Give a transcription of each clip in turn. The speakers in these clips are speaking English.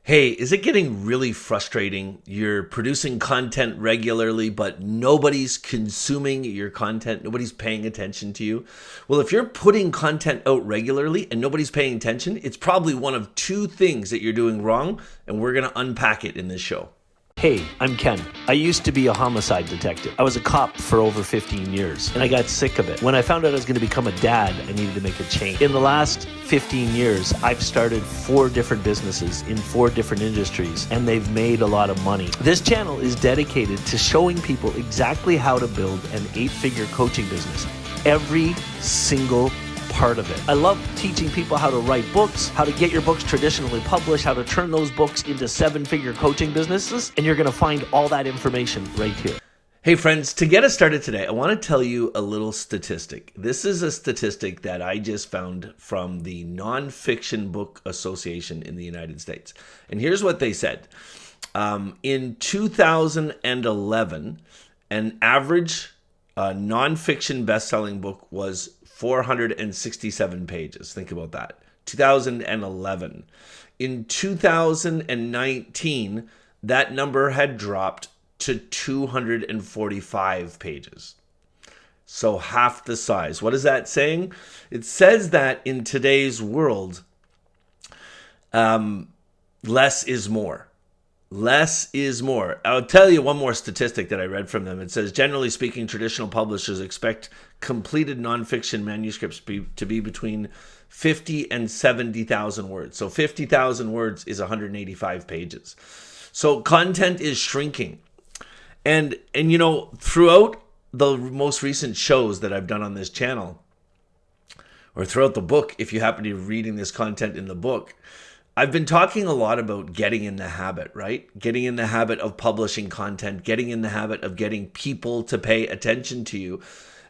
Hey, is it getting really frustrating? You're producing content regularly, but nobody's consuming your content. Nobody's paying attention to you. Well, if you're putting content out regularly and nobody's paying attention, it's probably one of two things that you're doing wrong, and we're going to unpack it in this show. Hey, I'm Ken. I used to be a homicide detective. I was a cop for over 15 years, and I got sick of it. When I found out I was going to become a dad, I needed to make a change. In the last 15 years, I've started 4 different businesses in 4 different industries, and they've made a lot of money. This channel is dedicated to showing people exactly how to build an 8-figure coaching business. Every single part of it. I love teaching people how to write books, how to get your books traditionally published, how to turn those books into 7-figure coaching businesses, and you're going to find all that information right here. Hey friends, to get us started today, I want to tell you a little statistic. This is a statistic that I just found from the Nonfiction Book Association in the United States. And here's what they said. In 2011, an average nonfiction best-selling book was 467 pages. Think about that. 2011. In 2019, that number had dropped to 245 pages. So half the size. What is that saying? It says that in today's world, less is more. Less is more. I'll tell you one more statistic that I read from them. It says, generally speaking, traditional publishers expect completed nonfiction manuscripts to be between 50 and 70,000 words. So 50,000 words is 185 pages. So content is shrinking. And you know, throughout the most recent shows that I've done on this channel, or throughout the book, if you happen to be reading this content in the book, I've been talking a lot about getting in the habit, right? Getting in the habit of publishing content, getting in the habit of getting people to pay attention to you.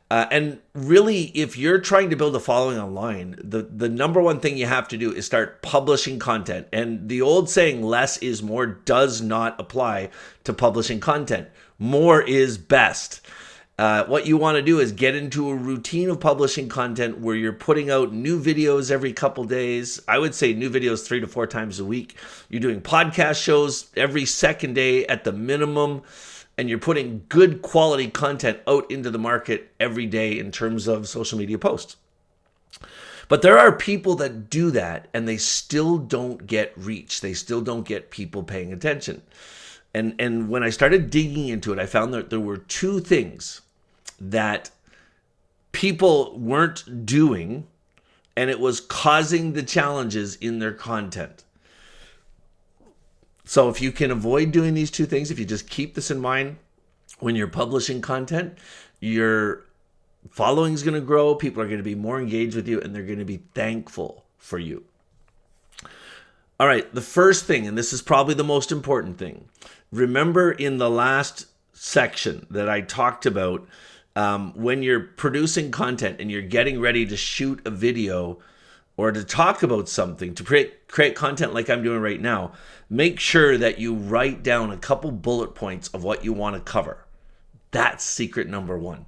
And really, if you're trying to build a following online, the number one thing you have to do is start publishing content. And the old saying, less is more, does not apply to publishing content. More is best. What you want to do is get into a routine of publishing content where you're putting out new videos every couple days. I would say new videos 3 to 4 times a week. You're doing podcast shows every second day at the minimum, and you're putting good quality content out into the market every day in terms of social media posts. But there are people that do that and they still don't get reach. They still don't get people paying attention. And when I started digging into it, I found that there were 2 things that people weren't doing, and it was causing the challenges in their content. So if you can avoid doing these 2 things, if you just keep this in mind when you're publishing content, your following is going to grow, people are going to be more engaged with you, and they're going to be thankful for you. All right, the first thing, and this is probably the most important thing, remember in the last section that I talked about, when you're producing content and you're getting ready to shoot a video or to talk about something, to create content like I'm doing right now, make sure that you write down a couple bullet points of what you want to cover. That's secret number 1.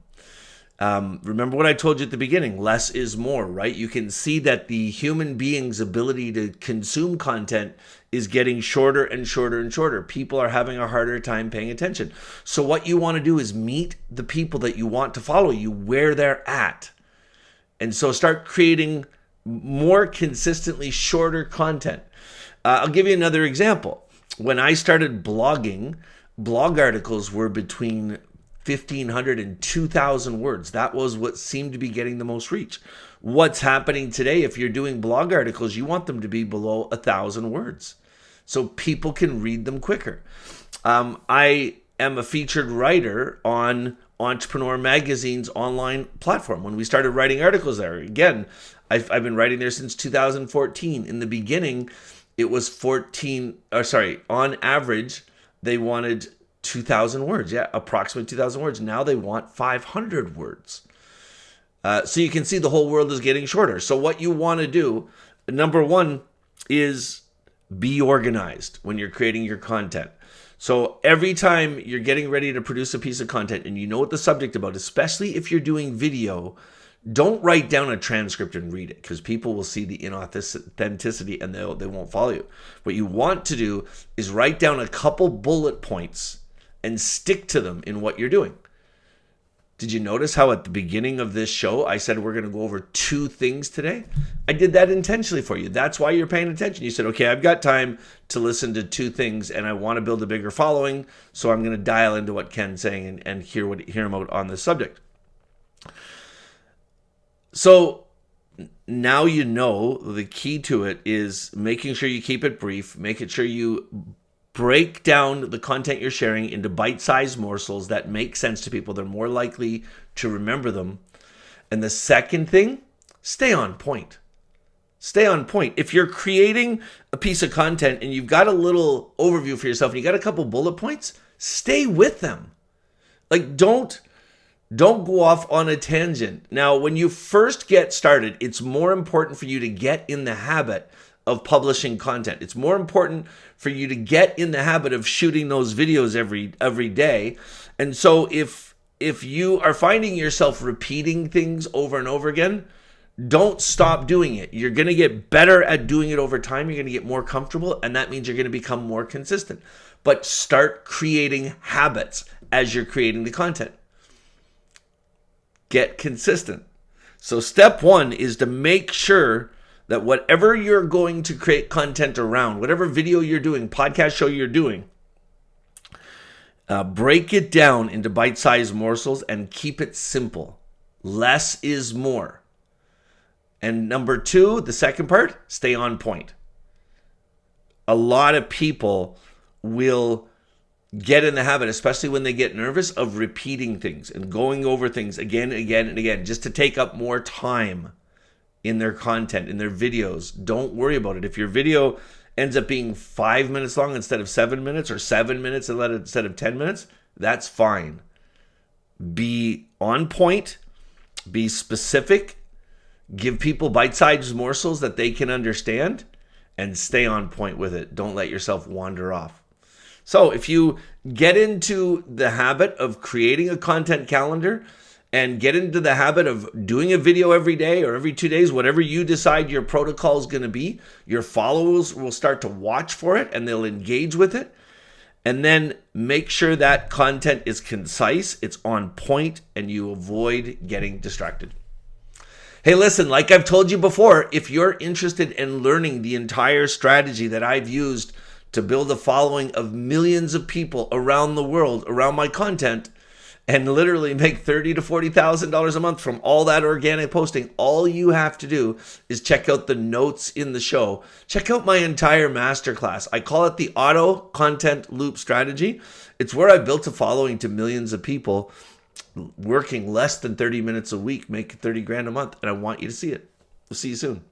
Remember what I told you at the beginning, less is more, right? You can see that the human being's ability to consume content is getting shorter and shorter and shorter. People are having a harder time paying attention. So what you want to do is meet the people that you want to follow you where they're at. And so start creating more consistently shorter content. I'll give you another example. When I started blogging, blog articles were between 1,500 and 2,000 words. That was what seemed to be getting the most reach. What's happening today, if you're doing blog articles, you want them to be below 1,000 words so people can read them quicker. I am a featured writer on Entrepreneur Magazine's online platform. When we started writing articles there, again, I've been writing there since 2014. In the beginning, it was on average, they wanted 2,000 words. Yeah, approximately 2,000 words. Now they want 500 words. So you can see the whole world is getting shorter. So what you want to do, number 1, is be organized when you're creating your content. So every time you're getting ready to produce a piece of content and you know what the subject about, especially if you're doing video, Don't write down a transcript and read it, because people will see the inauthenticity and they won't follow you. What you want to do is write down a couple bullet points and stick to them in what you're doing. Did you notice how at the beginning of this show, I said we're going to go over 2 things today? I did that intentionally for you. That's why you're paying attention. You said, okay, I've got time to listen to 2 things and I want to build a bigger following. So I'm going to dial into what Ken's saying and hear him out on this subject. So now you know the key to it is making sure you keep it brief, making sure you break down the content you're sharing into bite-sized morsels that make sense to people. They're more likely to remember them. And the second thing, stay on point. Stay on point. If you're creating a piece of content and you've got a little overview for yourself and you got a couple bullet points, stay with them. Like, don't go off on a tangent. Now, when you first get started, it's more important for you to get in the habit of publishing content. It's more important for you to get in the habit of shooting those videos every day. And so if you are finding yourself repeating things over and over again, don't stop doing it. You're going to get better at doing it over time. You're going to get more comfortable, and that means you're going to become more consistent. But start creating habits as you're creating the content. Get consistent. So step 1 is to make sure that whatever you're going to create content around, whatever video you're doing, podcast show you're doing, break it down into bite-sized morsels and keep it simple. Less is more. And number 2, the second part, stay on point. A lot of people will get in the habit, especially when they get nervous, of repeating things and going over things again and again and again, just to take up more time in their content, in their videos. Don't worry about it. If your video ends up being 5 minutes long instead of 7 minutes, or 7 minutes instead of 10 minutes, that's fine. Be on point, be specific, give people bite-sized morsels that they can understand, and stay on point with it. Don't let yourself wander off. So if you get into the habit of creating a content calendar and get into the habit of doing a video every day or every 2 days, whatever you decide your protocol is going to be, your followers will start to watch for it and they'll engage with it. And then make sure that content is concise, it's on point, and you avoid getting distracted. Hey, listen, like I've told you before, if you're interested in learning the entire strategy that I've used to build a following of millions of people around the world around my content, and literally make $30,000 to $40,000 a month from all that organic posting, all you have to do is check out the notes in the show. Check out my entire masterclass. I call it the Auto Content Loop Strategy. It's where I built a following to millions of people working less than 30 minutes a week, making $30,000 a month, and I want you to see it. We'll see you soon.